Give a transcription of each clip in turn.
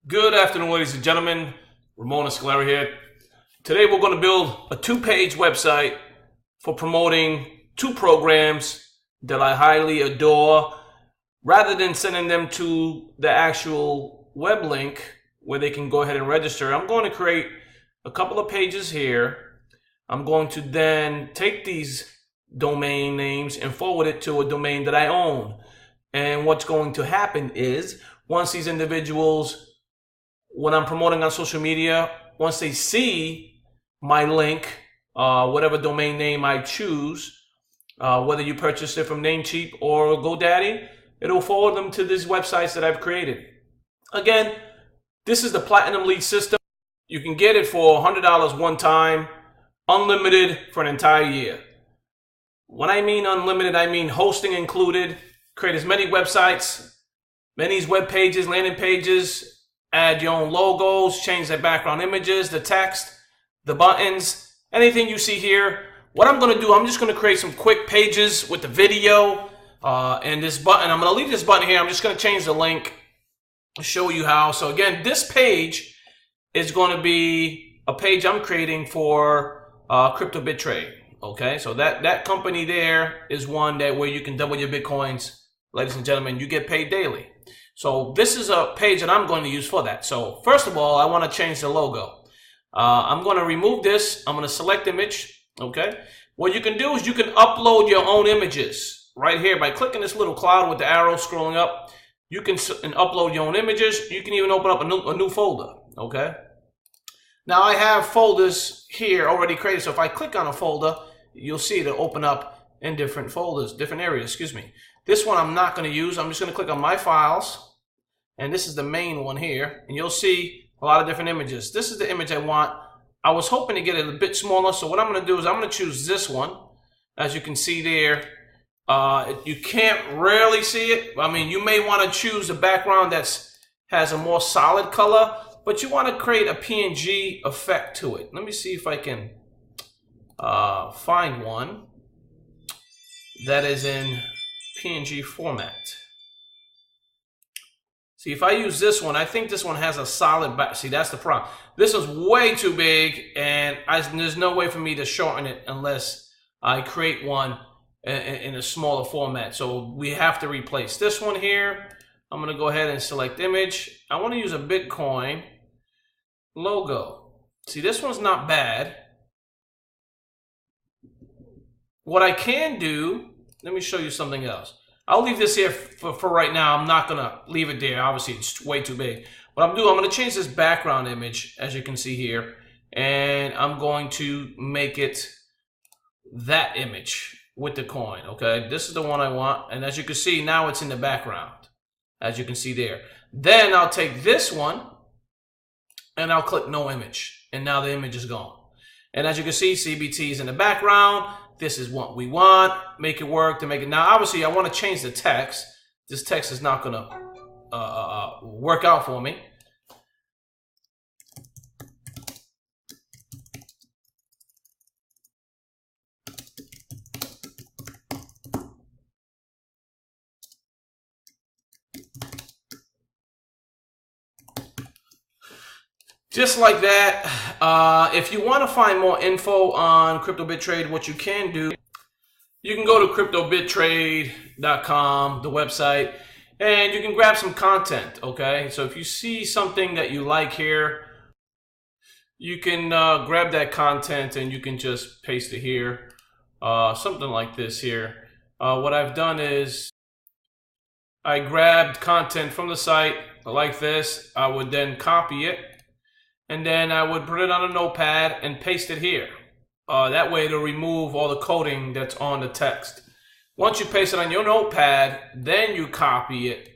Good afternoon, ladies and gentlemen. Ramon Escalera here. Today we're going to build a two-page website for promoting two programs that I highly adore. Rather than sending them to the actual web link where they can go ahead and register, I'm going to create a couple of pages here. I'm going to then take these domain names and forward it to a domain that I own. And what's going to happen is once these individuals, when I'm promoting on social media, once they see my link, whatever domain name I choose, whether you purchase it from Namecheap or GoDaddy, it'll forward them to these websites that I've created. Again, this is the Platinum Lead system. You can get it for $100 one time, unlimited for an entire year. When I mean unlimited, I mean hosting included. Create as many websites, many web pages, landing pages, add your own logos, change the background images, the text, the buttons, anything you see here. What I'm going to do, I'm just going to create some quick pages with the video and this button. I'm going to leave this button here. I'm just going to change the link to show you how. So again, this page is going to be a page I'm creating for CryptoBitTrade. Okay, so that company there is one that where you can double your Bitcoins. Ladies and gentlemen, you get paid daily. So this is a page that I'm going to use for that. So first of all, I want to change the logo. I'm going to remove this. I'm going to select image. Okay. What you can do is you can upload your own images right here by clicking this little cloud with the arrow scrolling up. You can upload your own images. You can even open up a new folder. Okay. Now I have folders here already created. So if I click on a folder, you'll see it'll open up in different folders, different areas, excuse me. This one I'm not going to use. I'm just going to click on My Files. And this is the main one here. And you'll see a lot of different images. This is the image I want. I was hoping to get it a bit smaller. So what I'm going to do is I'm going to choose this one. As you can see there. You can't really see it. I mean, you may want to choose a background that has a more solid color. But you want to create a PNG effect to it. Let me see if I can find one that is in PNG format. See, if I use this one, I think this one has a solid back. See, that's the problem. This is way too big, and there's no way for me to shorten it unless I create one in a smaller format. So we have to replace this one here. I'm going to go ahead and select image. I want to use a Bitcoin logo. See, this one's not bad. What I can do, let me show you something else. I'll leave this here for right now. I'm not going to leave it there. Obviously, it's way too big. What I'm going to change this background image, as you can see here. And I'm going to make it that image with the coin. Okay, this is the one I want. And as you can see, now it's in the background. As you can see there. Then I'll take this one. And I'll click no image. And now the image is gone. And as you can see, CBT is in the background. This is what we want. Make it work to make it. Now, obviously, I want to change the text. This text is not going to work out for me. Just like that. If you want to find more info on CryptoBitTrade, what you can do, you can go to CryptoBitTrade.com, the website, and you can grab some content, okay? So if you see something that you like here, you can grab that content and you can just paste it here. Something like this here. What I've done is I grabbed content from the site like this. I would then copy it. And then I would put it on a notepad and paste it here. That way it'll remove all the coding that's on the text. Once you paste it on your notepad, then you copy it.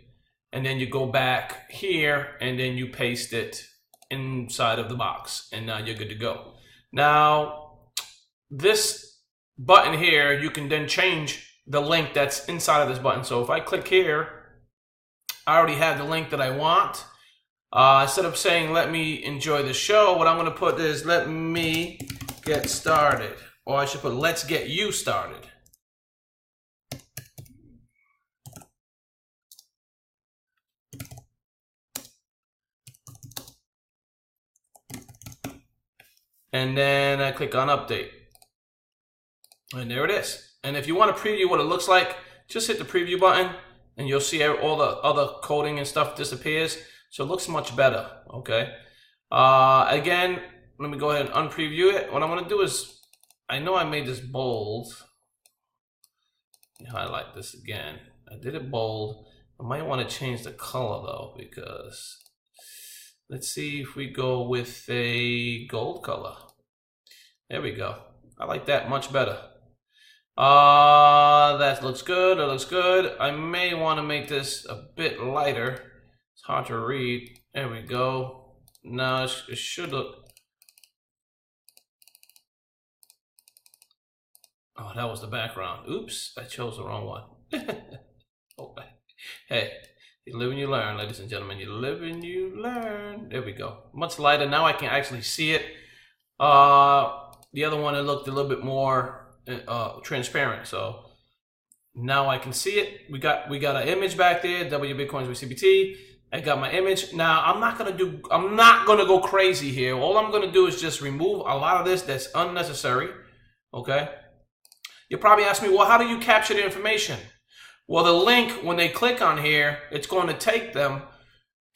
And then you go back here and then you paste it inside of the box. And now you're good to go. Now, this button here, you can then change the link that's inside of this button. So if I click here, I already have the link that I want. Instead of saying, let me enjoy the show, what I'm going to put is, let me get started. Or I should put, let's get you started. and then I click on update. And there it is. And if you want to preview what it looks like, just hit the preview button and you'll see all the other coding and stuff disappears. So it looks much better, okay? Again, let me go ahead and unpreview it. What I'm going to do is, I know I made this bold. Let me highlight this again. I did it bold. I might want to change the color though, because let's see if we go with a gold color. There we go. I like that much better. That looks good. That looks good. I may want to make this a bit lighter. It's hard to read. There we go. Now it should look. Oh, that was the background. Oops, I chose the wrong one. Okay. Hey, you live and you learn, ladies and gentlemen. You live and you learn. There we go. Much lighter. Now I can actually see it. The other one, it looked a little bit more transparent. So now I can see it. We got an image back there. W Bitcoins with CBT. I got my image. Now I'm not gonna go crazy here. All I'm gonna do is just remove a lot of this that's unnecessary. Okay. You'll probably ask me, well, how do you capture the information? Well, the link, when they click on here, it's going to take them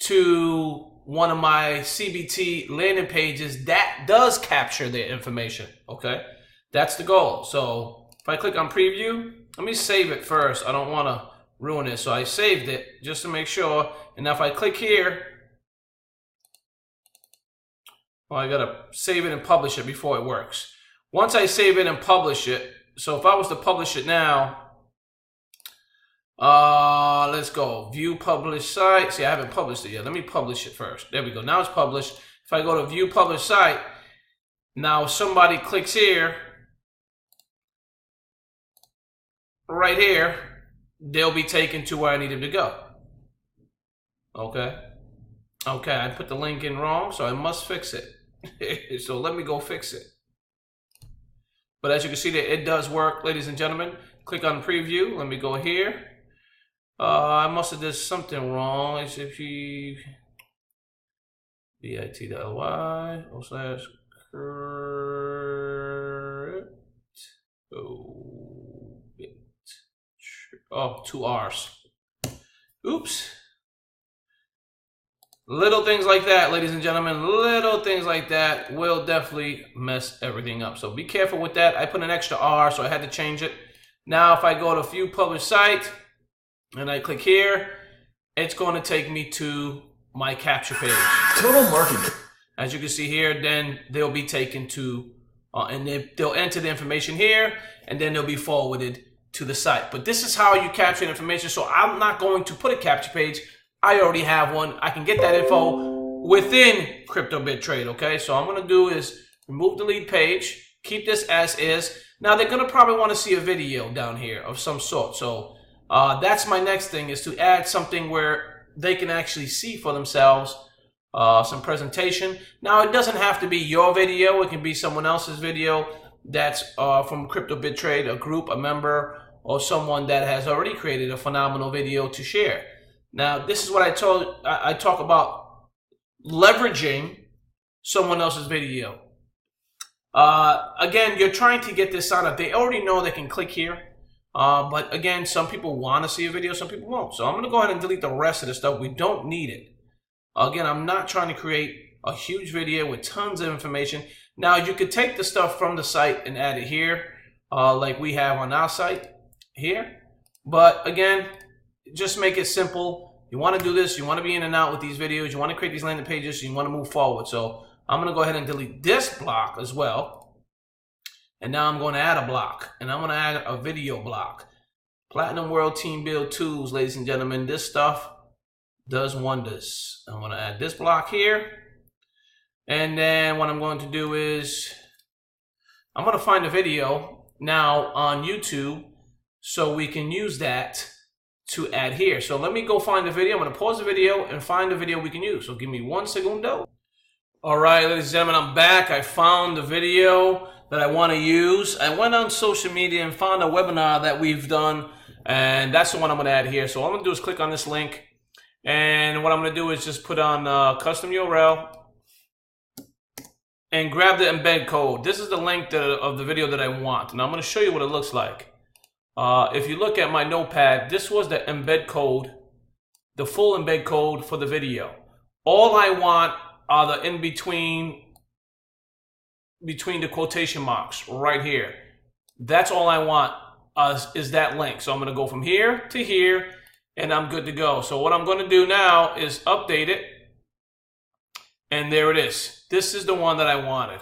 to one of my CBT landing pages that does capture their information, okay? That's the goal. So if I click on preview, let me save it first. I don't want to ruin it. So I saved it just to make sure. And now if I click here, well, I got to save it and publish it before it works. Once I save it and publish it, so if I was to publish it now, let's go. View published site. See, I haven't published it yet. Let me publish it first. There we go. Now it's published. If I go to view published site, now somebody clicks here, right here, they'll be taken to where I need them to go. Okay. Okay, I put the link in wrong, so I must fix it. So let me go fix it. But as you can see that it does work, ladies and gentlemen. Click on preview. Let me go here. I must have did something wrong. HTTP bit.ly /. 2 R's. Oops. Little things like that, ladies and gentlemen, little things like that will definitely mess everything up. So be careful with that. I put an extra R, so I had to change it. Now, if I go to view published site and I click here, it's going to take me to my capture page. Total marketing. As you can see here, then they'll be taken to, and they'll enter the information here, and then they'll be forwarded to the site. But this is how you capture information. So I'm not going to put a capture page. I already have one. I can get that info within CryptoBitTrade, okay? So all I'm going to do is remove the lead page, keep this as is. Now, they're going to probably want to see a video down here of some sort. So that's my next thing, is to add something where they can actually see for themselves some presentation. Now, it doesn't have to be your video. It can be someone else's video that's from CryptoBitTrade, a group, a member, or someone that has already created a phenomenal video to share. Now, this is what I talk about, leveraging someone else's video. Again, you're trying to get this sign up. They already know they can click here. But again, some people want to see a video, some people won't. So I'm going to go ahead and delete the rest of the stuff. We don't need it. Again, I'm not trying to create a huge video with tons of information. Now, you could take the stuff from the site and add it here, like we have on our site here. But again, just make it simple. You want to do this, you want to be in and out with these videos, you want to create these landing pages, you want to move forward. So I'm going to go ahead and delete this block as well. And now I'm going to add a block, and I'm going to add a video block. Platinum World Team Build Tools, ladies and gentlemen, this stuff does wonders. I'm going to add this block here. And then what I'm going to do is I'm going to find a video now on YouTube so we can use that to add here. So let me go find the video. I'm going to pause the video and find the video we can use. So give me 1 segundo. All right, ladies and gentlemen, I'm back. I found the video that I want to use. I went on social media and found a webinar that we've done, and that's the one I'm going to add here. So all I'm going to do is click on this link, and what I'm going to do is just put on custom URL, and grab the embed code. This is the link of the video that I want. And I'm going to show you what it looks like. If you look at my notepad, this was the embed code, the full embed code for the video. All I want are the in between the quotation marks right here. That's all I want is that link. So I'm going to go from here to here and I'm good to go. So what I'm going to do now is update it. And there it is. This is the one that I wanted.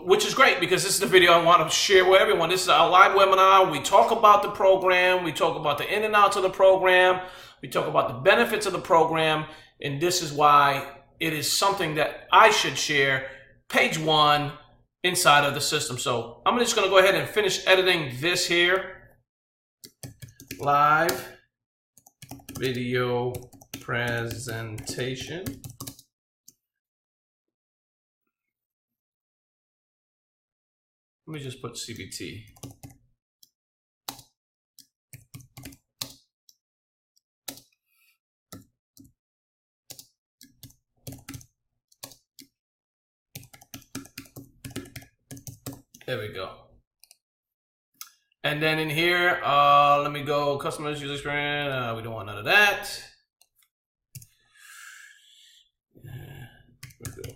Which is great because this is the video I want to share with everyone. This is our live webinar. We talk about the program. We talk about the in and outs of the program. We talk about the benefits of the program. And this is why it is something that I should share. Page 1 inside of the system. So I'm just going to go ahead and finish editing this here. Live video presentation. Let me just put CBT. There we go. And then in here, let me go customers, user experience. We don't want none of that. There we go.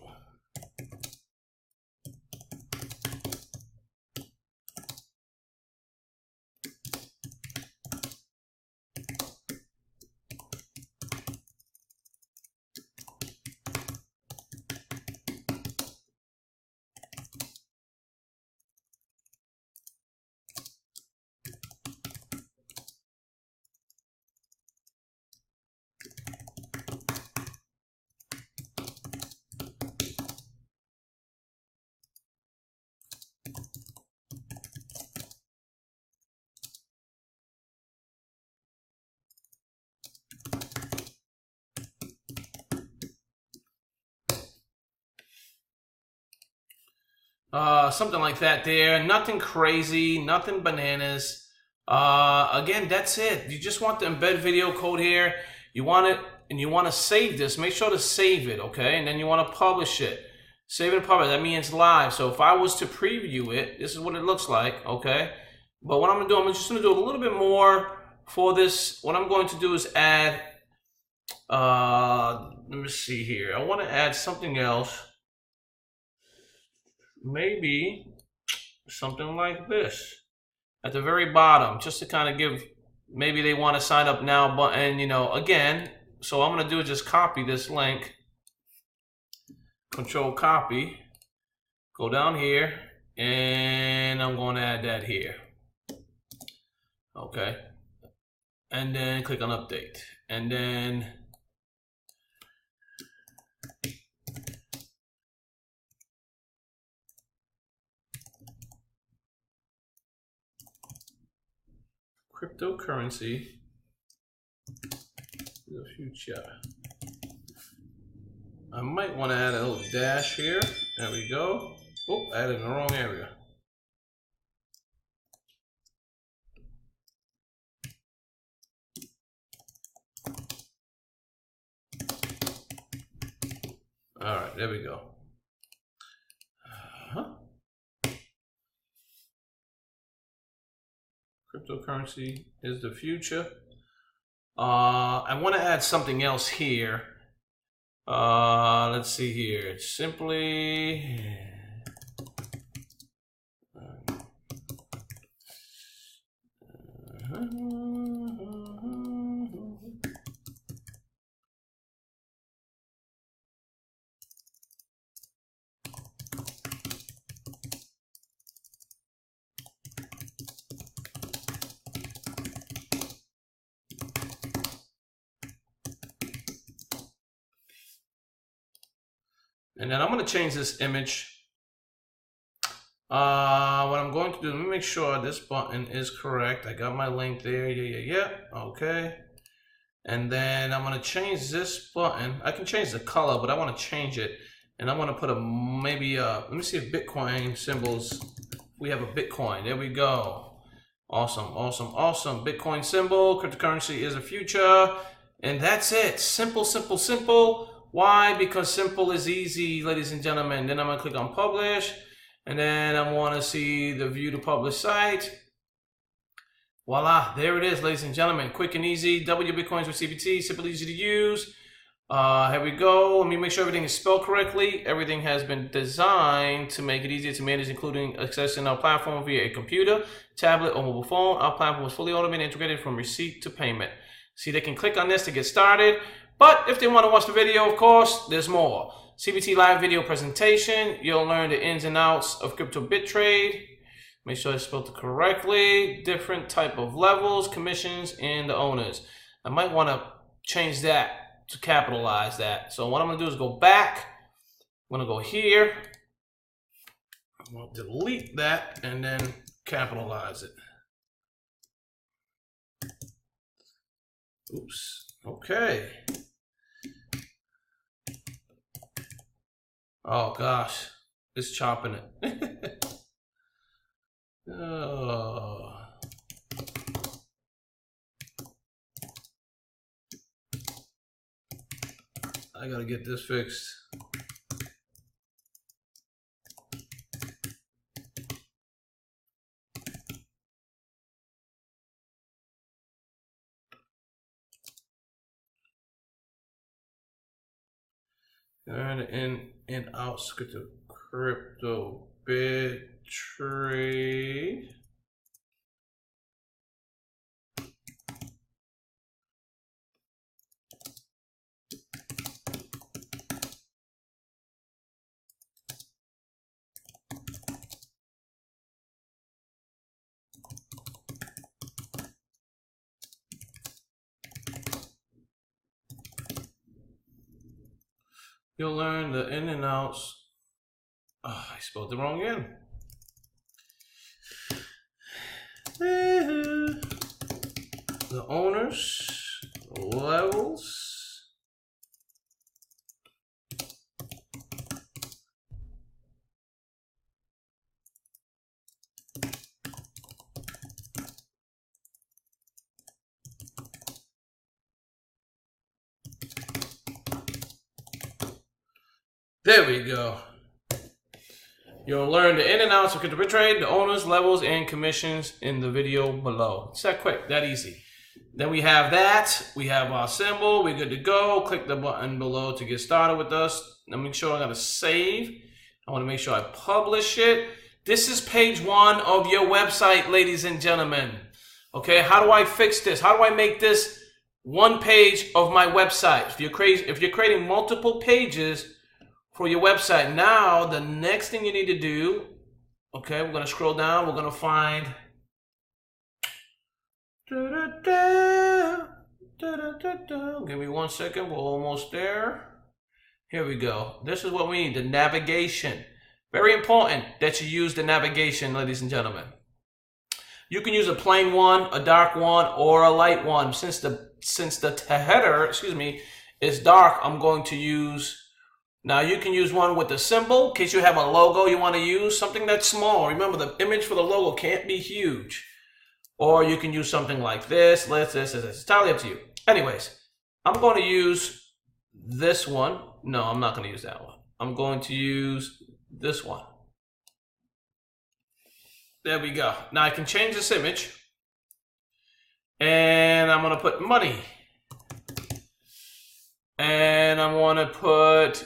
Something like that there. Nothing crazy, nothing bananas. Again, that's it. You just want the embed video code here. You want it, and you want to save this. Make sure to save it, okay? And then you want to publish it. Save it and publish. That means live. So if I was to preview it, this is what it looks like, okay? But what I'm going to do, I'm just going to do a little bit more for this. What I'm going to do is add, let me see here. I want to add something else. Maybe something like this at the very bottom, just to kind of give, maybe they want to sign up now button, you know, again. So I'm going to do is just copy this link, control copy, go down here, and I'm going to add that here. Okay. And then click on update. And then cryptocurrency is the future. I might want to add a little dash here. There we go. Oh, added in the wrong area. All right, there we go. Cryptocurrency is the future. I want to add something else here. Let's see here. It's simply and then I'm going to change this image. What I'm going to do, let me make sure this button is correct. I got my link there. Yeah. Okay. And then I'm going to change this button. I can change the color, but I want to change it. And I want to put let me see if Bitcoin symbols, we have a Bitcoin. There we go. Awesome. Bitcoin symbol, cryptocurrency is the future. And that's it. Simple. Why? Because simple is easy, ladies and gentlemen. Then I'm gonna click on publish, and then I wanna see the view to publish site. Voila, there it is, ladies and gentlemen. Quick and easy, double your Bitcoins with CBT, simple, easy to use. Here we go. Let me make sure everything is spelled correctly. Everything has been designed to make it easier to manage, including accessing our platform via a computer, tablet, or mobile phone. Our platform was fully automated, integrated from receipt to payment. See, they can click on this to get started. But if they want to watch the video, of course, there's more. CBT live video presentation. You'll learn the ins and outs of crypto bit trade. Make sure I spelled it correctly. Different type of levels, commissions, and the owners. I might want to change that to capitalize that. So what I'm gonna do is go back. I'm gonna go here. I'm gonna delete that and then capitalize it. Oops. Okay. Oh gosh, it's chopping it. Oh. I gotta get this fixed. Earn in and out crypto bit trade. You'll learn the in and outs. Oh, I spelled it wrong again. The owners, levels. There we go. You'll learn the in and outs of crypto bit trade, the owners, levels, and commissions in the video below. It's that quick, that easy. Then we have that. We have our symbol. We're good to go. Click the button below to get started with us. Now make sure I gotta save. I want to make sure I publish it. This is page 1 of your website, ladies and gentlemen. Okay, how do I fix this? How do I make this one page of my website? If you're creating multiple pages for your website, now the next thing you need to do, okay, we're gonna scroll down, we're gonna find give me 1 second, we're almost there. Here we go. This is what we need, the navigation. Very important that you use the navigation, ladies and gentlemen. You can use a plain one, a dark one, or a light one. Since the header, is dark, I'm going to use. Now you can use one with the symbol in case you have a logo you want to use, something that's small. Remember, the image for the logo can't be huge. Or you can use something like this. This. It's entirely up to you. Anyways, I'm going to use this one. No, I'm not going to use that one. I'm going to use this one. There we go. Now I can change this image. And I'm going to put money. And I want to put,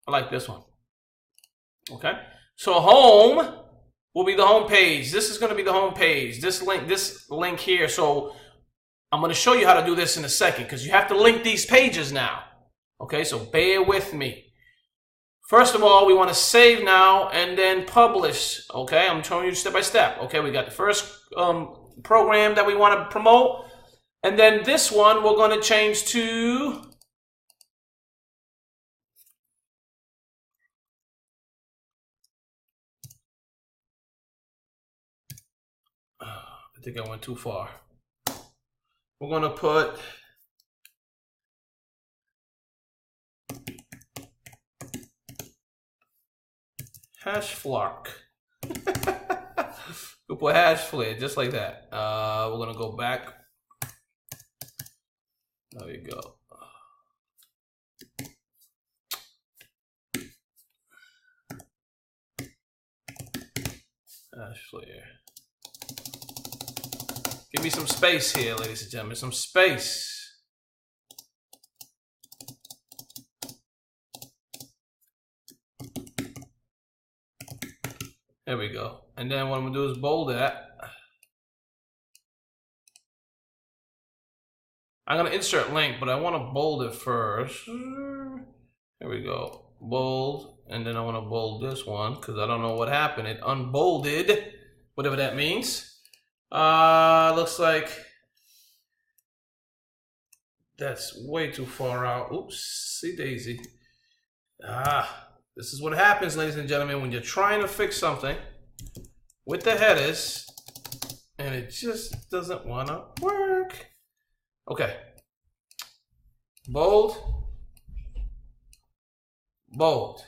I like this one. Okay. So home will be the home page. This is going to be the home page. This link here. So I'm going to show you how to do this in a second because you have to link these pages now. Okay. So bear with me. First of all, we want to save now and then publish. Okay. I'm showing you step by step. Okay. We got the first program that we want to promote. And then this one, we're going to change to I think I went too far. We're going to put Hashflark. We'll put Hashflare just like that. We're going to go back. There we go. Flare. Give me some space here, ladies and gentlemen. Some space. There we go. And then what I'm gonna do is bold that. I'm gonna insert link, but I want to bold it first. Here we go. Bold, and then I want to bold this one because I don't know what happened. It unbolded, whatever that means. Looks like that's way too far out. Oops, see daisy. This is what happens, ladies and gentlemen, when you're trying to fix something with the headers and it just doesn't want to work. Okay. Bold. Bold.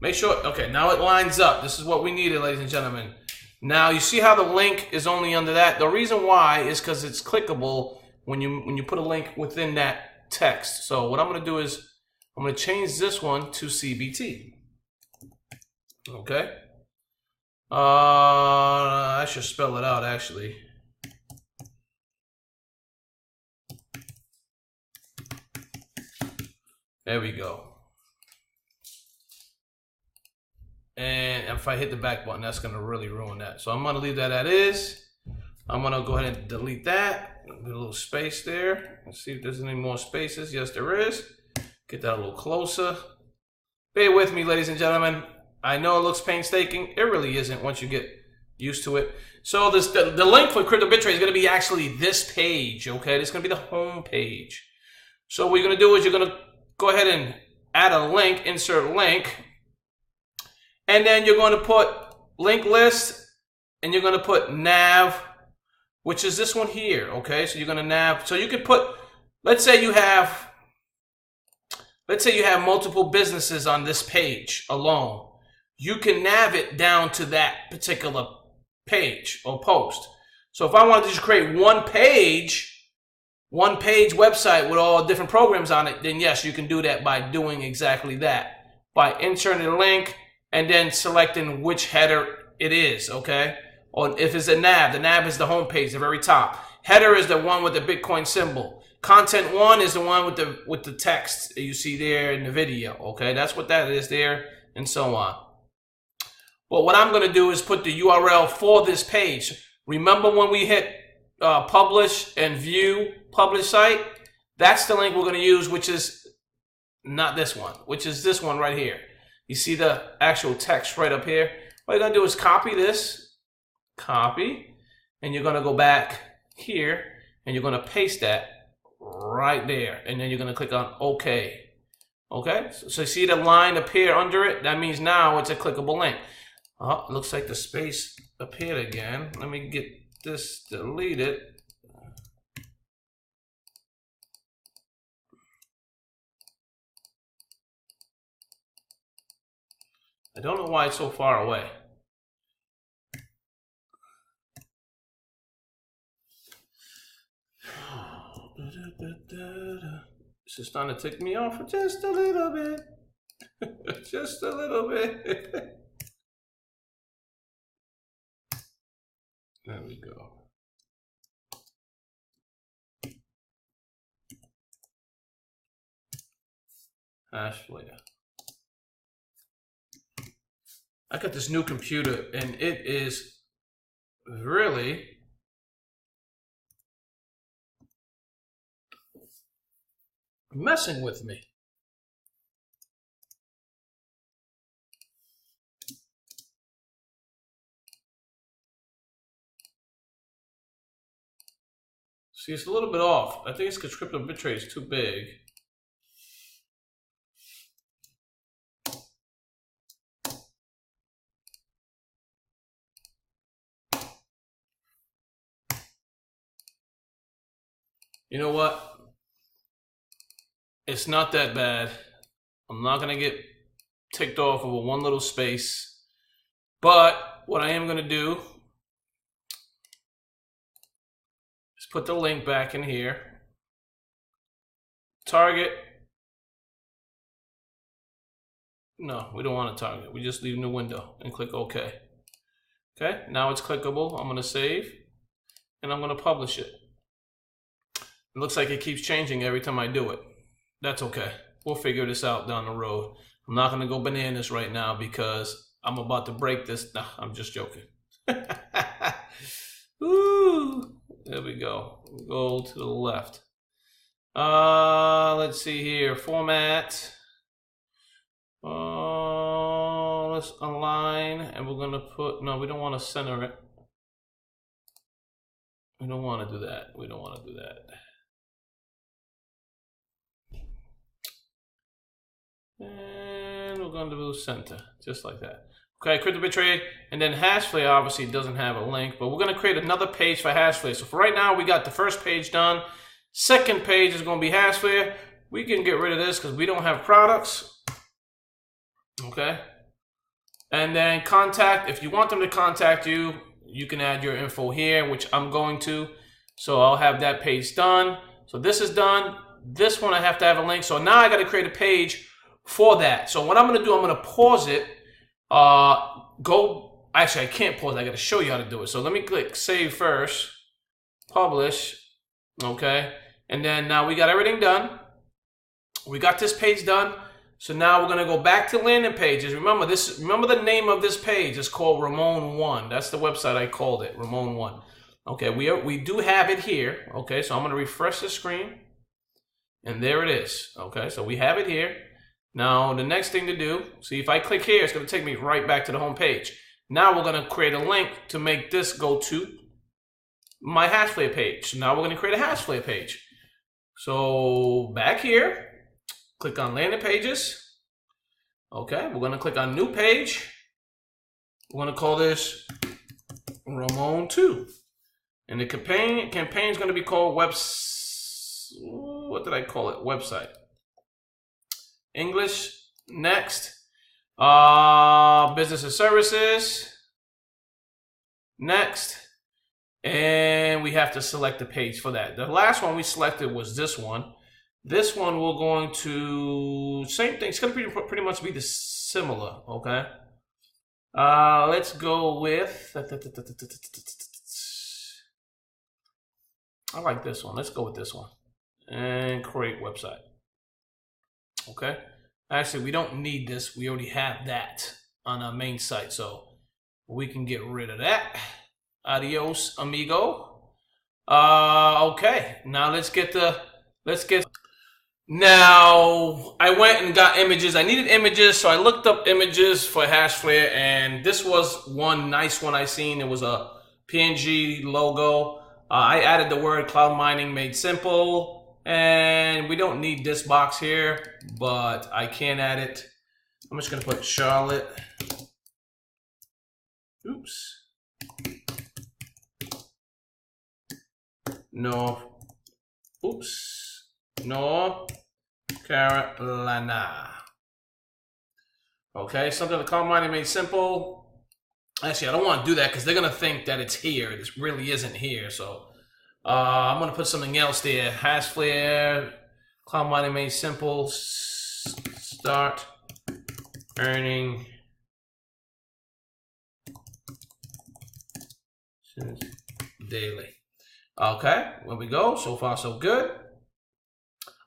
Make sure, okay, now it lines up. This is what we needed, ladies and gentlemen. Now, you see how the link is only under that? The reason why is because it's clickable when you put a link within that text. So what I'm going to do is I'm going to change this one to CBT. Okay. I should spell it out, actually. There we go. And if I hit the back button, that's going to really ruin that. So I'm going to leave that as is. I'm going to go ahead and delete that. Get a little space there. Let's see if there's any more spaces. Yes, there is. Get that a little closer. Bear with me, ladies and gentlemen. I know it looks painstaking. It really isn't once you get used to it. So the link for CryptoBitTrade is going to be actually this page, okay? This is going to be the home page. So what you're going to do is you're going to go ahead and add a link, insert link. And then you're going to put link list, and you're going to put nav, which is this one here, okay? So you're going to nav. So you could put, let's say you have multiple businesses on this page alone. You can nav it down to that particular page or post. So if I wanted to just create one page website with all different programs on it, then yes, you can do that by doing exactly that. By inserting a link, and then selecting which header it is, okay? Or if it's a nav, the nav is the home page, the very top. Header is the one with the Bitcoin symbol. Content 1 is the one with the text that you see there in the video, okay? That's what that is there, and so on. But what I'm going to do is put the URL for this page. Remember when we hit publish and view publish site? That's the link we're going to use, which is not this one, which is this one right here. You see the actual text right up here? What you're going to do is copy this, copy, and you're going to go back here, and you're going to paste that right there, and then you're going to click on OK. Okay? So you see the line appear under it? That means now it's a clickable link. Oh, it looks like the space appeared again. Let me get this deleted. I don't know why it's so far away. This is starting to tick me off for just a little bit. Just a little bit. There we go. Flare. I got this new computer and it is really messing with me. See, it's a little bit off. I think it's because CryptoBitTrade is too big. You know what? It's not that bad. I'm not going to get ticked off over one little space. But what I am going to do is put the link back in here. Target. No, we don't want to target. We just leave in the window and click OK. Okay, now it's clickable. I'm gonna save and I'm gonna publish it. It looks like it keeps changing every time I do it. That's okay. We'll figure this out down the road. I'm not gonna go bananas right now because I'm about to break this. Nah, I'm just joking. Ooh, there we go. Go to the left. Let's see here. Format. Let's align, and we're gonna put. No, we don't want to center it. We don't want to do that. We don't want to do that. And we're going to do center, just like that. Okay, CryptoBitTrade, and then Hashflare obviously doesn't have a link, but we're going to create another page for Hashflare. So for right now, we got the first page done. Second page is going to be Hashflare. We can get rid of this because we don't have products. Okay. And then contact, if you want them to contact you, you can add your info here, which I'm going to. So I'll have that page done. So this is done. This one I have to have a link. So now I got to create a page for that. So what I'm going to do, I'm going to pause it. Actually, I can't pause it. I got to show you how to do it. So let me click save first, publish. Okay. And then now we got everything done. We got this page done. So now we're going to go back to landing pages. Remember the name of this page is called Ramon 1. That's the website I called it, Ramon 1. Okay, we do have it here. Okay, so I'm going to refresh the screen. And there it is. Okay, so we have it here. Now, the next thing to do, see if I click here, it's going to take me right back to the home page. Now we're going to create a link to make this go to my Hashflare page. So now we're going to create a Hashflare page. So back here, click on landing pages. Okay, we're going to click on new page. We're going to call this Ramon 2. And the campaign is going to be called what did I call it? Website. English, next. Business and services, next. And we have to select the page for that. The last one we selected was this one. This one we're going to, same thing. It's going to pretty much be the similar, okay? Let's go with, I like this one. Let's go with this one. And create website. Okay. Actually, we don't need this. We already have that on our main site. So we can get rid of that. Adios, amigo. Okay. Now now I went and got images. I needed images, so I looked up images for Hashflare, and this was one nice one I seen. It was a PNG logo. I added the word cloud mining made simple. And we don't need this box here, but I can add it. I'm just going to put Charlotte. Oops. No. Oops. North Carolina. Okay, something the cloud mining made simple. Actually, I don't want to do that because they're going to think that it's here. This really isn't here, so. I'm going to put something else there. Hashflare, cloud mining made simple, start earning daily. Okay, there we go. So far, so good.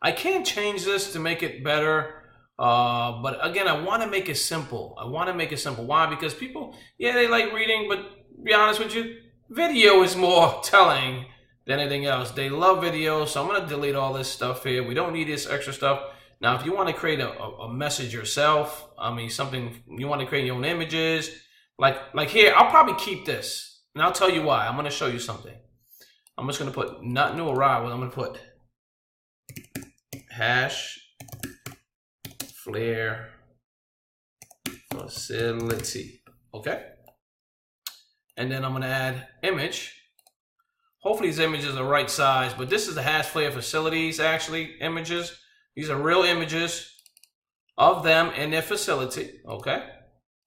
I can change this to make it better. But again, I want to make it simple. Why? Because people, yeah, they like reading, but to be honest with you, video is more telling than anything else. They love videos, so I'm going to delete all this stuff here. We don't need this extra stuff. Now, if you want to create a message yourself, I mean, something, you want to create your own images, like here, I'll probably keep this. And I'll tell you why. I'm going to show you something. I'm just going to put, not new arrival, I'm going to put Hashflare facility. Okay? And then I'm going to add image. Hopefully these images are the right size, but this is the Hashflare facilities, actually, images. These are real images of them and their facility, okay?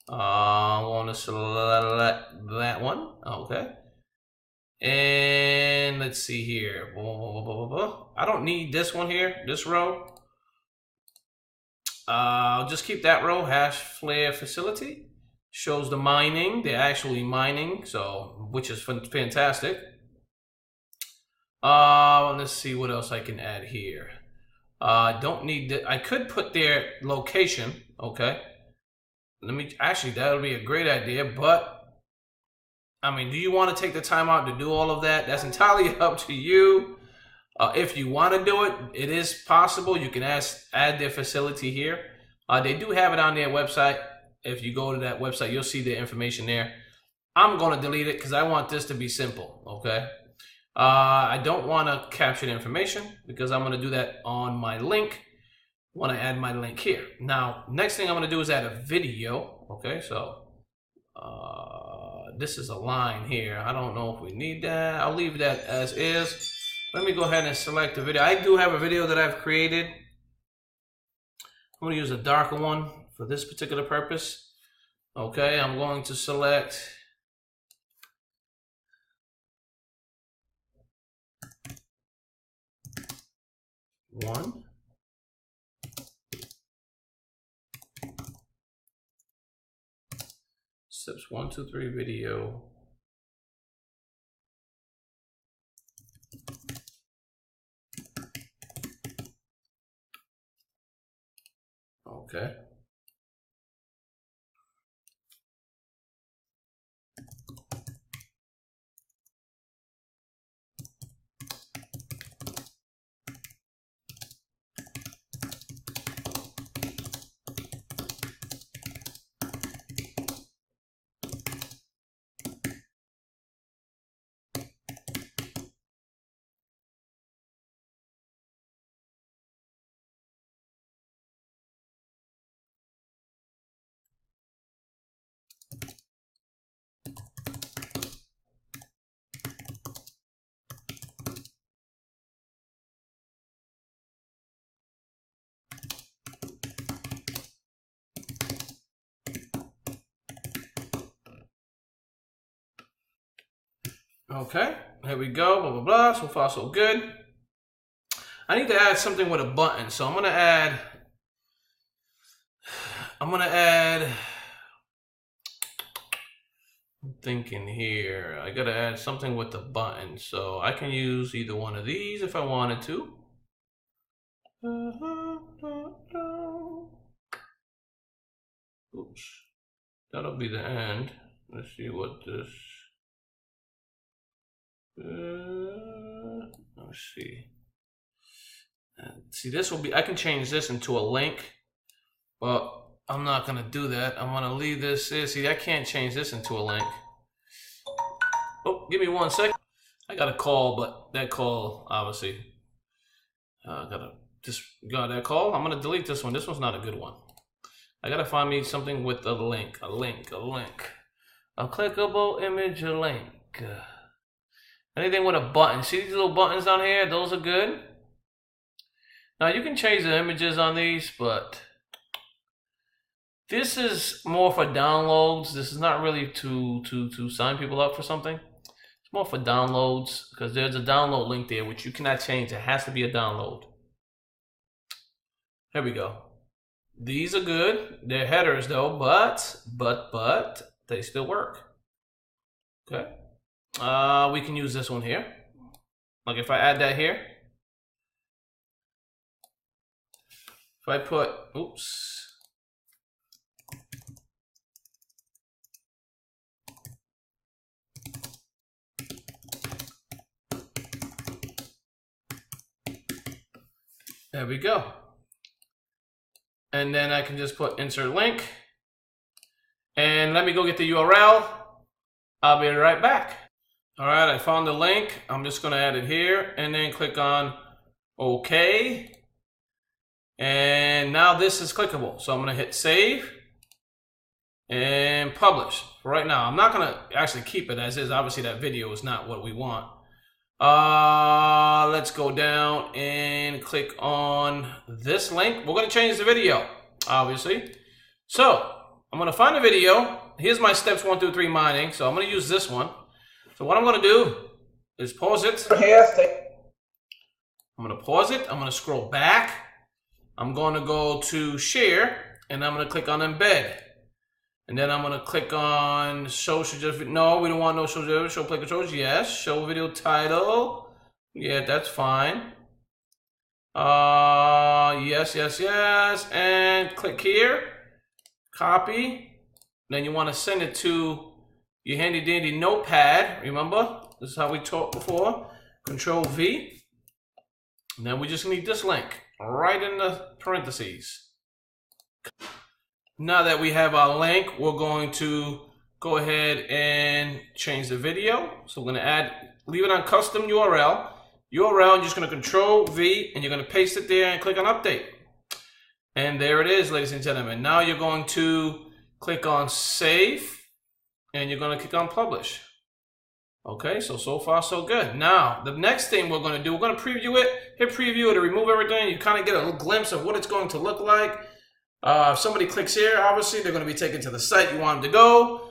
I want to select that one, okay? And let's see here. I don't need this one here, this row. I'll just keep that row, Hashflare facility. Shows the mining. They're actually mining, so which is fantastic. Let's see what else I can add here. Don't need that. I could put their location. Okay. That would be a great idea, but I mean, do you want to take the time out to do all of that? That's entirely up to you. If you want to do it, it is possible. You can add their facility here. They do have it on their website. If you go to that website, you'll see the information there. I'm going to delete it because I want this to be simple, okay? I don't want to capture the information because I'm going to do that on my link. I want to add my link here. Now, next thing I'm going to do is add a video, okay? So, this is a line here. I don't know if we need that. I'll leave that as is. Let me go ahead and select the video. I do have a video that I've created. I'm going to use a darker one for this particular purpose. Okay, I'm going to select one. Steps 1, 2, 3 video. Okay. Okay, here we go, blah, blah, blah. So far, so good. I need to add something with a button. So I'm thinking here, I gotta add something with the button. So I can use either one of these if I wanted to. Oops, that'll be the end. Let's see what this, let's see. See, this will be, I can change this into a link, but I'm not gonna do that. I'm gonna leave this here. See, I can't change this into a link. Oh, give me 1 second. I got a call, but that call, obviously, gotta disregard that call. I'm gonna delete this one. This one's not a good one. I gotta find me something with a link, a clickable image, a link. Anything with a button. See these little buttons down here? Those are good. Now you can change the images on these, but this is more for downloads. This is not really to sign people up for something. It's more for downloads because there's a download link there which you cannot change. It has to be a download. Here we go. These are good. They're headers though, but they still work. Okay. We can use this one here. Like if I add that here. If I put, oops. There we go. And then I can just put insert link. And let me go get the URL. I'll be right back. All right, I found the link. I'm just gonna add it here and then click on OK. And now this is clickable. So I'm gonna hit save and publish. For right now, I'm not gonna actually keep it as is. Obviously that video is not what we want. Let's go down and click on this link. We're gonna change the video, obviously. So I'm gonna find a video. Here's my steps 1 through 3 mining. So I'm gonna use this one. So what I'm gonna do is pause it. I'm gonna pause it. I'm gonna scroll back. I'm gonna go to share and I'm gonna click on embed. And then I'm gonna click on show suggested. No, we don't want no show play controls. Yes, show video title. Yeah, that's fine. Yes, and click here, copy. Then you want to send it to your handy dandy notepad. Remember, this is how we talked before. Control V. And then we just need this link right in the parentheses. Now that we have our link, we're going to go ahead and change the video. So we're going to leave it on custom URL. URL, you're just going to Control V and you're going to paste it there and click on update. And there it is, ladies and gentlemen. Now you're going to click on save and you're going to click on publish. Okay, so far so good. Now, the next thing we're going to do, we're going to preview it, hit preview to remove everything. You kind of get a little glimpse of what it's going to look like. If somebody clicks here, obviously they're going to be taken to the site you want them to go.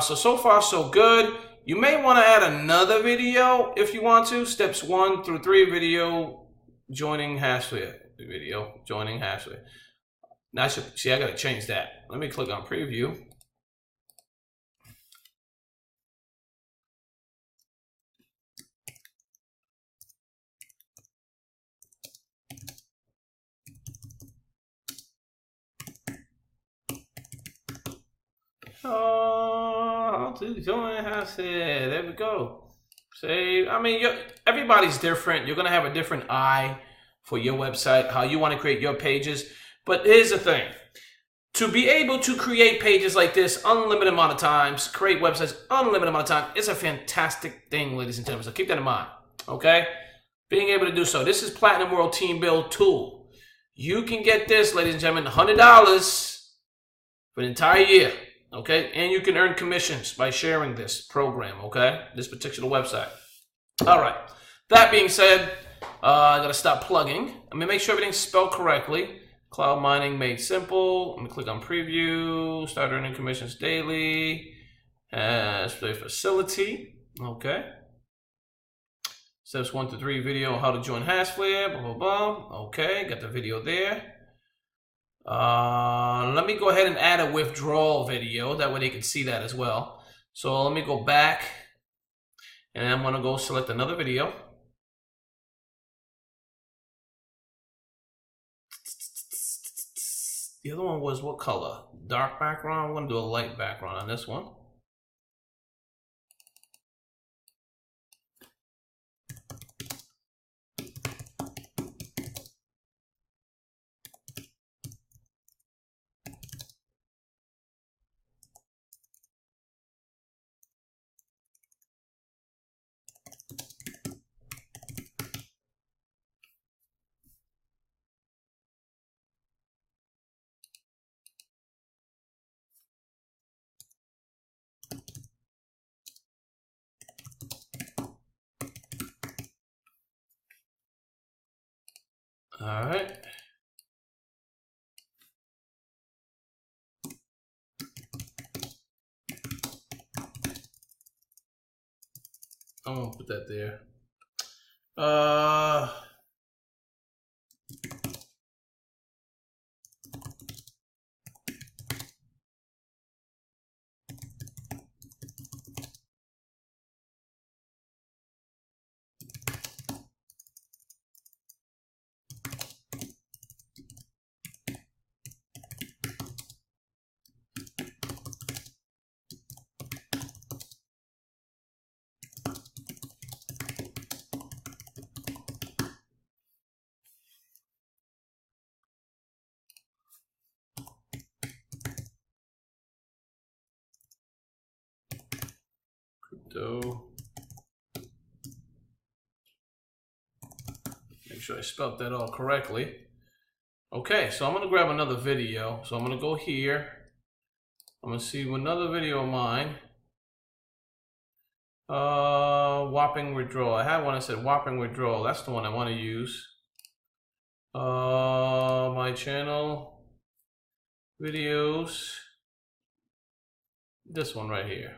So far so good. You may want to add another video if you want to. Steps 1 through 3 video joining Hashflare. Video joining Hashflare. Now I got to change that. Let me click on preview. Oh, join Hashflare. There we go. Save. I mean, everybody's different. You're gonna have a different eye for your website, how you want to create your pages. But here's the thing: to be able to create pages like this, unlimited amount of times, create websites unlimited amount of time, it's a fantastic thing, ladies and gentlemen. So keep that in mind. Okay, being able to do so. This is Platinum World Team Build Tool. You can get this, ladies and gentlemen, $100 for the entire year. Okay, and you can earn commissions by sharing this program, okay? This particular website. All right, that being said, I gotta stop plugging. I'm gonna make sure everything's spelled correctly. Cloud mining made simple. I'm gonna click on preview, start earning commissions daily. Display facility, okay. Steps 1 to 3 video on how to join Hashflare, blah, blah, blah. Okay, got the video there. Let me go ahead and add a withdrawal video. That way they can see that as well. So let me go back and I'm going to go select another video. The other one was what color? Dark background. I'm going to do a light background on this one. All right. I'm gonna put that there. Make sure I spelled that all correctly. Okay, so I'm gonna grab another video. So I'm gonna go here. I'm gonna see another video of mine. Whopping withdrawal. I had one that said whopping withdrawal. That's the one I want to use. My channel videos. This one right here.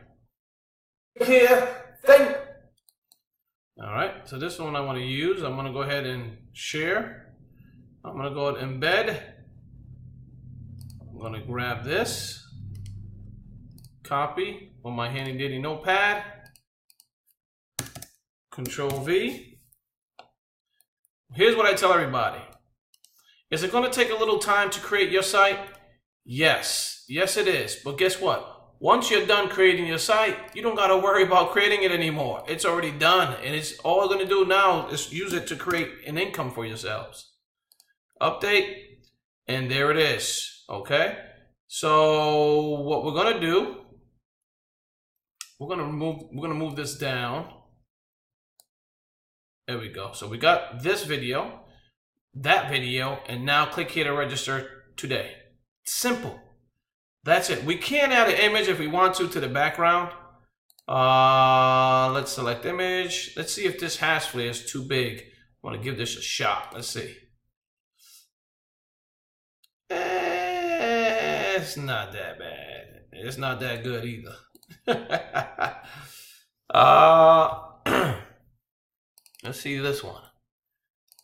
All right, so this one I want to use. I'm going to go ahead and share. I'm going to go ahead and embed. I'm going to grab this. copy on my handy dandy notepad, Control V. Here's what I tell everybody. Is it going to take a little time to create your site? Yes. Yes, it is. But guess what? Once you're done creating your site, you don't got to worry about creating it anymore. It's already done. And it's all we're going to do now is use it to create an income for yourselves. Update. And there it is. Okay. So what we're going to do, we're going to move this down. There we go. So we got this video, that video, and now click here to register today. Simple. That's it. We can add an image if we want to the background. Let's select image. Let's see if this hash flare is too big. I want to give this a shot. Let's see. It's not that bad. It's not that good either. Let's see this one.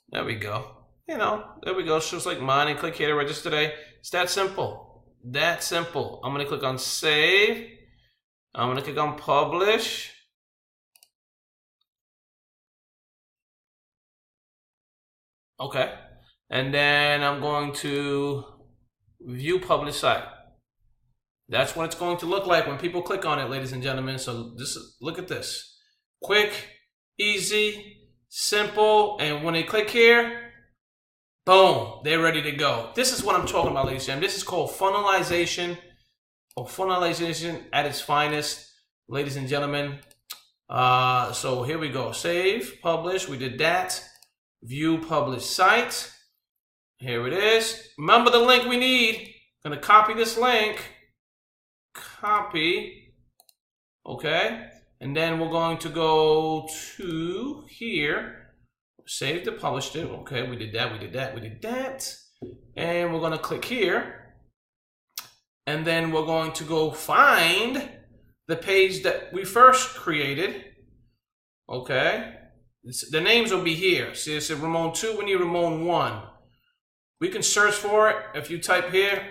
There we go. You know, there we go. It's just like mine, and click here to register today. It's that simple. That simple. I'm going to click on save. I'm going to click on publish. Okay. And then I'm going to view publish site. That's what it's going to look like when people click on it, ladies and gentlemen. So look at this. Quick, easy, simple, and when they click here, boom, they're ready to go. This is what I'm talking about, ladies and gentlemen. This is called funnelization, or funnelization at its finest, ladies and gentlemen. So here we go. Save, publish. We did that. View publish site. Here it is. Remember the link we need. I'm going to copy this link. Copy. Okay. And then we're going to go to here. Saved it, published it. Okay, we did that, we did that, we did that. And we're going to click here. And then we're going to go find the page that we first created. Okay. The names will be here. See, it said Ramon 2, we need Ramon 1. We can search for it. If you type here,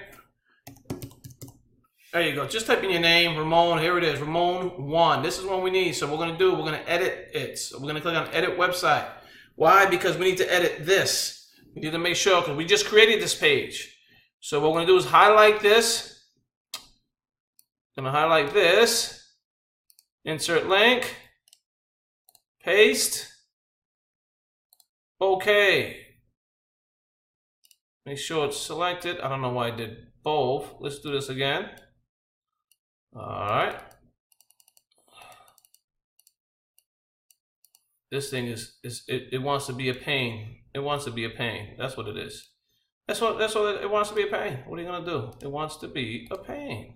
there you go. Just type in your name, Ramon. Here it is, Ramon 1. This is what we need. So we're going to edit it. So we're going to click on edit website. Why? Because we need to edit this. We need to make sure, because we just created this page. So what we're going to do is highlight this. I'm going to highlight this. Insert link. Paste. Okay. Make sure it's selected. I don't know why I did both. Let's do this again. All right. This thing it wants to be a pain. It wants to be a pain. That's what it is. That's what it wants to be a pain. What are you gonna do? It wants to be a pain.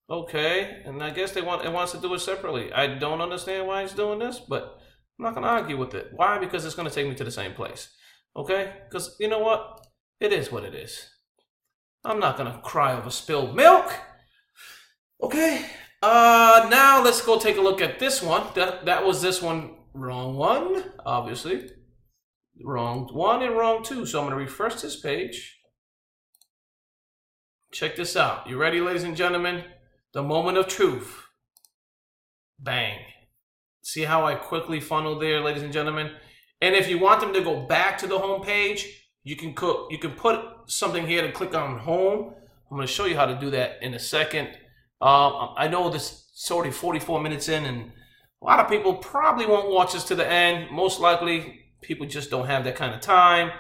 Okay, and I guess it wants to do it separately. I don't understand why it's doing this, but I'm not gonna argue with it. Why? Because it's gonna take me to the same place. Okay? Because you know what? It is what it is. I'm not gonna cry over spilled milk. Okay. Now let's go take a look at this one. That was this one. Wrong one, obviously. Wrong one and wrong two. So I'm going to refresh this page. Check this out. You ready, ladies and gentlemen? The moment of truth. Bang. See how I quickly funneled there, ladies and gentlemen? And if you want them to go back to the home page, you can put something here to click on home. I'm going to show you how to do that in a second. I know this is already 44 minutes in, and a lot of people probably won't watch this to the end. Most likely, people just don't have that kind of time.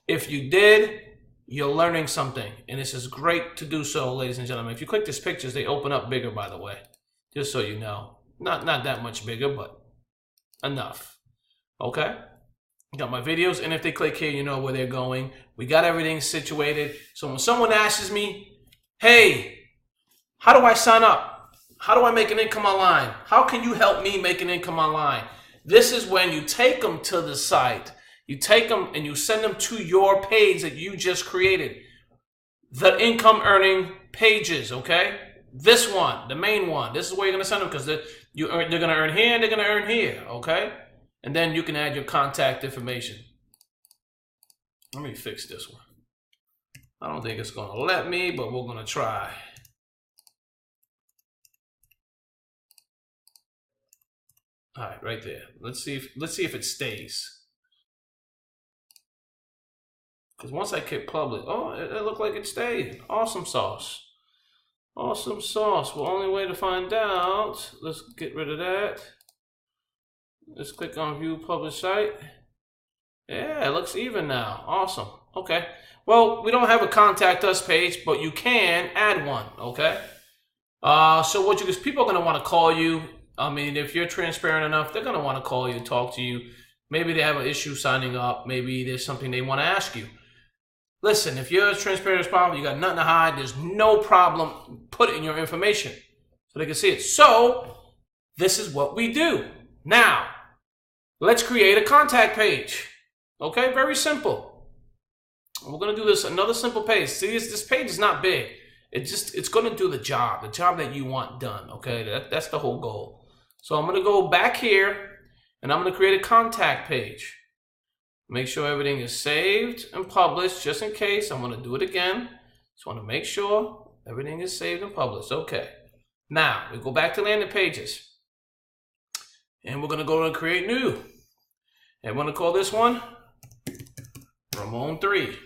If you did, you're learning something, and this is great to do so, ladies and gentlemen. If you click these pictures, they open up bigger, by the way, just so you know. Not that much bigger, but enough. Okay? Got my videos, and if they click here, you know where they're going. We got everything situated. So when someone asks me, hey, how do I sign up? How do I make an income online? How can you help me make an income online? This is when you take them to the site. You take them and you send them to your page that you just created. The income earning pages, okay? This one, the main one. This is where you're going to send them because they're going to earn here and they're going to earn here, okay? And then you can add your contact information. Let me fix this one. I don't think it's going to let me, but we're going to try. All right, right there. Let's see if it stays. Because once I click public, oh, it looked like it stayed. Awesome sauce. Awesome sauce. Well, only way to find out. Let's get rid of that. Let's click on view publish site. Yeah, it looks even now. Awesome. Okay. Well, we don't have a contact us page, but you can add one. Okay. So what because people are going to want to call you. I mean, if you're transparent enough, they're going to want to call you, talk to you. Maybe they have an issue signing up. Maybe there's something they want to ask you. Listen, if you're as transparent as possible, you got nothing to hide, there's no problem putting your information so they can see it. So, this is what we do. Now, let's create a contact page. Okay, very simple. We're going to do this, another simple page. See, this page is not big. It's going to do the job that you want done. Okay, that's the whole goal. So I'm going to go back here and I'm going to create a contact page. Make sure everything is saved and published just in case. I'm going to do it again. Just want to make sure everything is saved and published. Okay. Now we go back to landing pages and we're going to go to create new. And we're going to call this one Ramon 3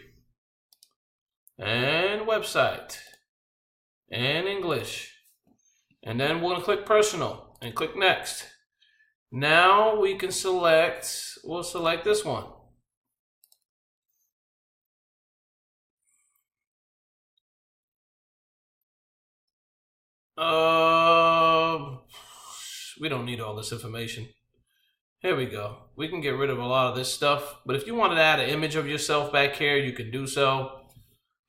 and website and English. And then we're going to click personal and click next. Now we can we'll select this one. We don't need all this information. Here we go. We can get rid of a lot of this stuff, but if you wanted to add an image of yourself back here, you can do so.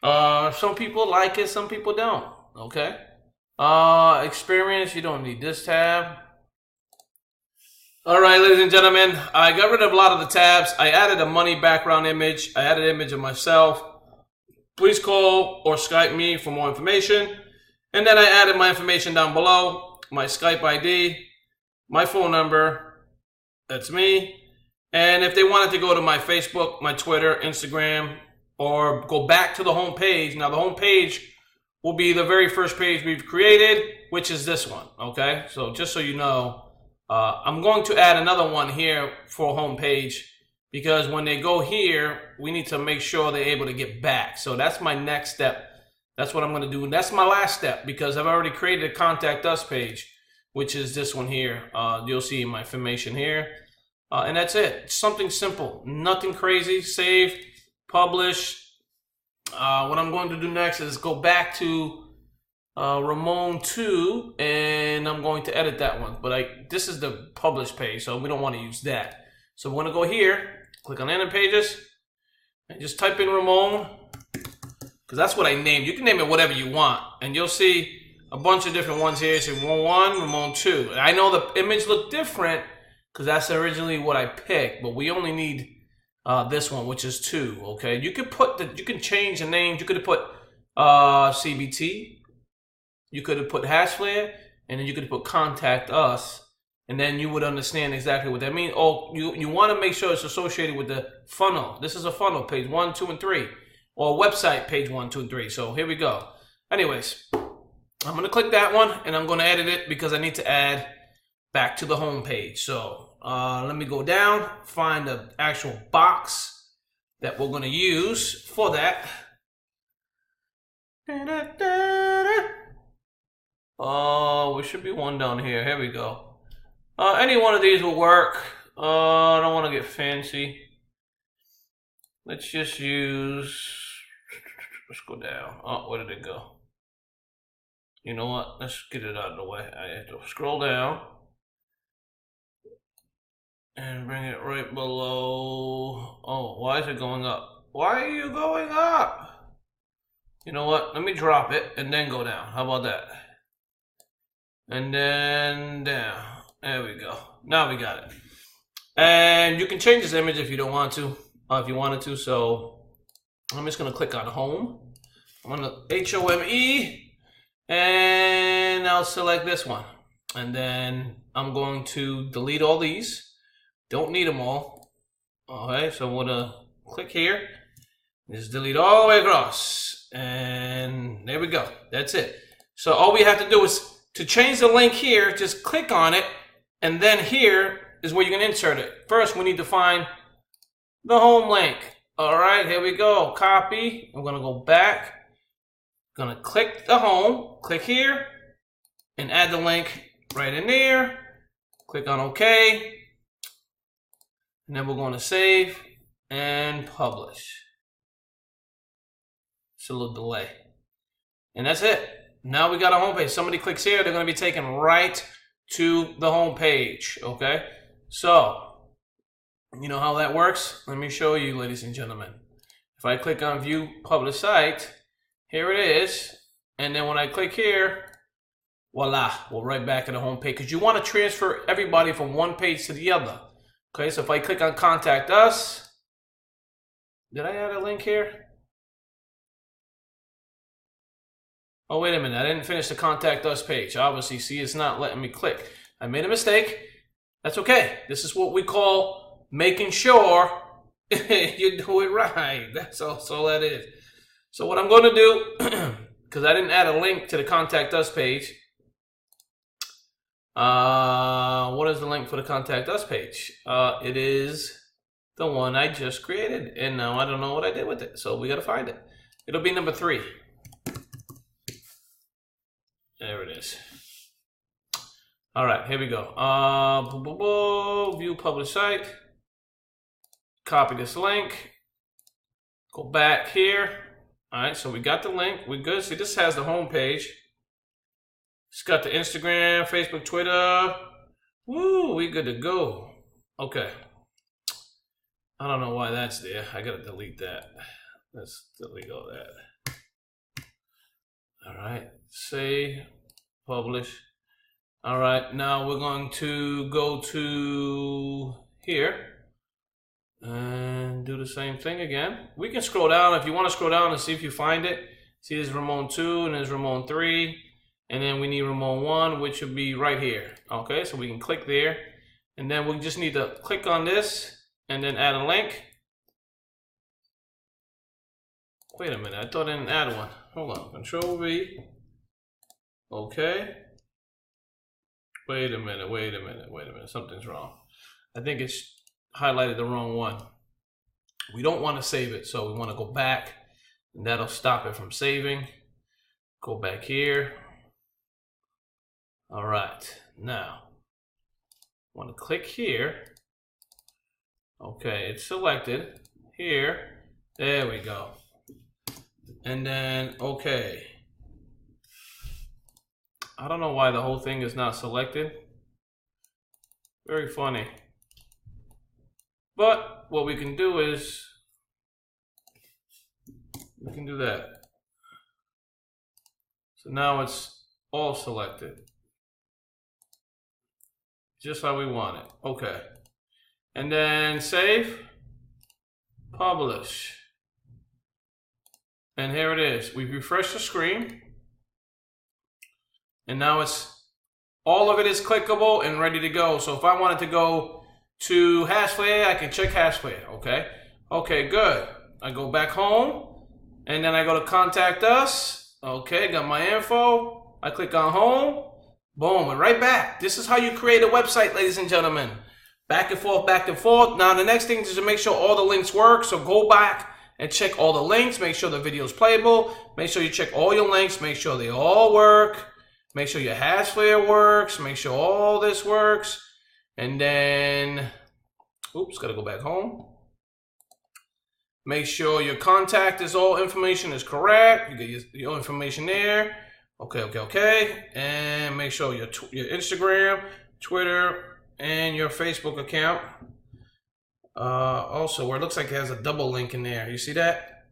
Some people like it, some people don't. Okay. Experience, you don't need this tab. All right, ladies and gentlemen, I got rid of a lot of the tabs. I added a money background image. I added an image of myself. Please call or Skype me for more information. And then I added my information down below, my Skype ID, my phone number, that's me. And if they wanted to go to my Facebook, my Twitter, Instagram, or go back to the home page. Now the home page will be the very first page we've created, which is this one, okay? So just so you know, I'm going to add another one here for home page because when they go here, we need to make sure they're able to get back. So that's my next step. That's what I'm going to do. And that's my last step because I've already created a contact us page, which is this one here. You'll see my information here. And that's it. It's something simple. Nothing crazy. Save, publish. What I'm going to do next is go back to Ramon 2 and I'm going to edit that one. But this is the publish page, so we don't want to use that. So we're going to go here, click on landing pages, and just type in Ramon. Because that's what I named. You can name it whatever you want. And you'll see a bunch of different ones here. So Ramon 1, Ramon 2. And I know the image looked different because that's originally what I picked. But we only need this one, which is 2. Okay. You can change the names. You could have put CBT. You could have put Hashflare. And then you could have put Contact Us. And then you would understand exactly what that means. Oh, you want to make sure it's associated with the funnel. This is a funnel, page 1, 2, and 3. Or website page 1, 2, and 3. So here we go. Anyways, I'm going to click that one and I'm going to edit it because I need to add back to the home page. So let me go down, find the actual box that we're going to use for that. Oh, there should be one down here. Here we go. Any one of these will work. I don't want to get fancy. Let's just use... Let's go down. Oh, where did it go? You know what? Let's get it out of the way. I have to scroll down and bring it right below. Oh, why is it going up? Why are you going up? You know what? Let me drop it and then go down. How about that? And then down. There we go. Now we got it. And you can change this image if you don't want to. If you wanted to, so I'm just going to click on home. I'm going to HOME and I'll select this one. And then I'm going to delete all these. Don't need them all. Okay, so I'm going to click here. Just delete all the way across. And there we go. That's it. So all we have to do is to change the link here, just click on it And then here is where you're going to insert it. First, we need to find the home link. All right, here we go. Copy. I'm going to go back. Going to click the home. Click here and add the link right in there. Click on OK. And then we're going to save and publish. It's a little delay. And that's it. Now we got a home page. Somebody clicks here, they're going to be taken right to the home page. Okay? So, you know how that works? Let me show you, ladies and gentlemen. If I click on View Publish Site, here it is. And then when I click here, voila, we're right back at the home page. Because you want to transfer everybody from one page to the other. Okay, so if I click on Contact Us, did I add a link here? Oh, wait a minute, I didn't finish the Contact Us page. Obviously, see, it's not letting me click. I made a mistake. That's okay. This is what we call making sure you do it right. That's all that is. So what I'm going to do, because I didn't add a link to the Contact Us page, what is the link for the Contact Us page? It is the one I just created, and now I don't know what I did with it, so we got to find it. It'll be number 3. There it is. All right, here we go. View Publish Site. Copy this link. Go back here. All right, so we got the link. We're good. See, this has the home page. It's got the Instagram, Facebook, Twitter. Woo, we good to go. Okay. I don't know why that's there. I gotta delete that. Let's delete all that. All right, save, publish. All right, now we're going to go to here and do the same thing again. We can scroll down if you want to scroll down and see if you find it. See, there's Ramon 2 and there's Ramon 3. And then we need Ramon 1, which would be right here. Okay, so we can click there. And then we just need to click on this and then add a link. Wait a minute, I thought I didn't add one. Hold on, Control V. Okay. Wait a minute, something's wrong. I think it's highlighted the wrong one. We don't want to save it, so we want to go back, and that'll stop it from saving. Go back here. All right, now, I want to click here. Okay, it's selected. Here, there we go. And then, okay. I don't know why the whole thing is not selected. Very funny. But what we can do is, we can do that. So now it's all selected. Just how we want it. Okay. And then save, publish. And here it is. We refresh the screen. And now all of it is clickable and ready to go. So if I wanted to go to HashFlare, I can check HashFlare, okay? Okay, good. I go back home, and then I go to Contact Us. Okay, got my info. I click on home. Boom, and right back. This is how you create a website, ladies and gentlemen. Back and forth, back and forth. Now, the next thing is to make sure all the links work. So go back and check all the links. Make sure the video is playable. Make sure you check all your links. Make sure they all work. Make sure your HashFlare works. Make sure all this works. And then, oops, got to go back home. Make sure your contact is all information is correct. You get your information there. Okay. And make sure your Instagram, Twitter, and your Facebook account. Also, where it looks like it has a double link in there. You see that?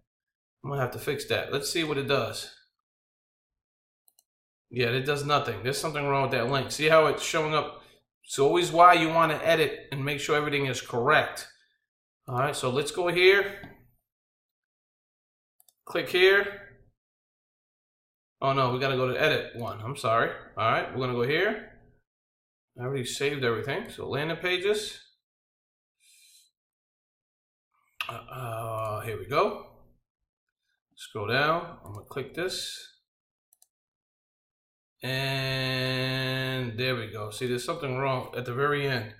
I'm going to have to fix that. Let's see what it does. Yeah, it does nothing. There's something wrong with that link. See how it's showing up? It's always why you want to edit and make sure everything is correct. All right, so let's go here. Click here. Oh no, we got to go to edit one. I'm sorry. All right, we're going to go here. I already saved everything. So landing pages. Here we go. Scroll down. I'm going to click this. And there we go. See, there's something wrong at the very end.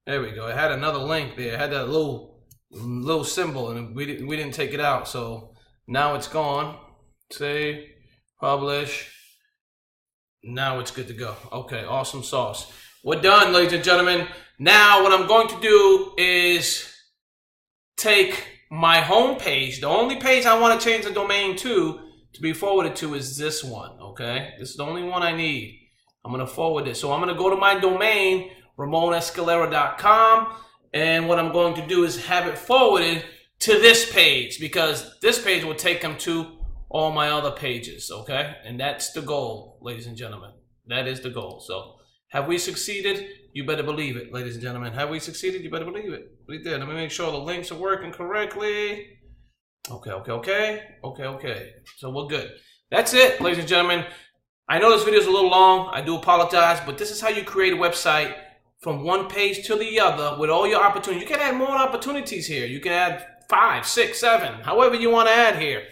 There we go. It had another link there. It had that little symbol, and we didn't take it out. So now it's gone. Save, publish. Now it's good to go. Okay, awesome sauce. We're done, ladies and gentlemen. Now what I'm going to do is take my home page. The only page I want to change the domain to be forwarded to is this one, okay? This is the only one I need. I'm going to forward it. So I'm going to go to my domain, RamonEscalera.com, and what I'm going to do is have it forwarded to this page, because this page will take them to all my other pages, okay? And that's the goal, ladies and gentlemen. That is the goal. So have we succeeded? You better believe it, ladies and gentlemen. Have we succeeded? You better believe it. We did. Let me make sure the links are working correctly. Okay. So we're good. That's it, ladies and gentlemen. I know this video is a little long. I do apologize, but this is how you create a website from one page to the other with all your opportunities. You can add more opportunities here. You can add 5, 6, 7, however you want to add here.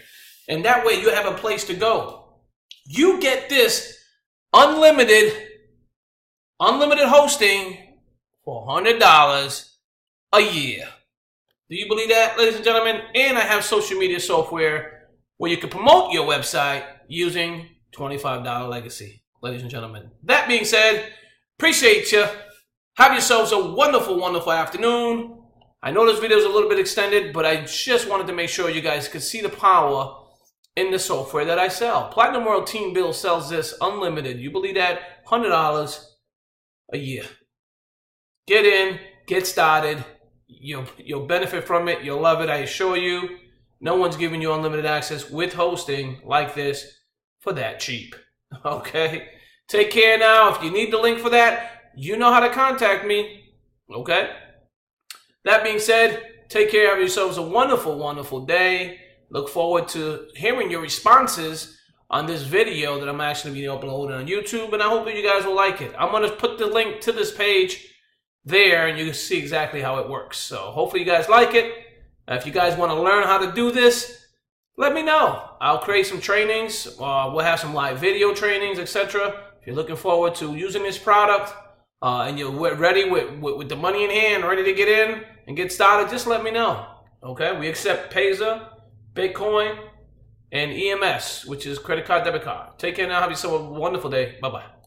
And that way you have a place to go. You get this unlimited hosting for $100 a year. Do you believe that, ladies and gentlemen? And I have social media software where you can promote your website using $25 Legacy, ladies and gentlemen. That being said, appreciate you. Have yourselves a wonderful, wonderful afternoon. I know this video is a little bit extended, but I just wanted to make sure you guys could see the power in the software that I sell. Platinum World Team Build sells this unlimited. You believe that? $100 a year. Get in, get started. You'll benefit from it. You'll love it. I assure you. No one's giving you unlimited access with hosting like this for that cheap. Okay? Take care now. If you need the link for that, you know how to contact me. Okay? That being said, take care. Have yourselves a wonderful, wonderful day. Look forward to hearing your responses on this video that I'm actually going to be uploading on YouTube, and I hope that you guys will like it. I'm going to put the link to this page there, and you can see exactly how it works. So hopefully you guys like it. If you guys want to learn how to do this, let me know. I'll create some trainings. We'll have some live video trainings, etc. If you're looking forward to using this product and you're ready with the money in hand, ready to get in and get started, just let me know. Okay? We accept Payza, Bitcoin, and EMS, which is credit card, debit card. Take care now. Have yourself a wonderful day. Bye-bye.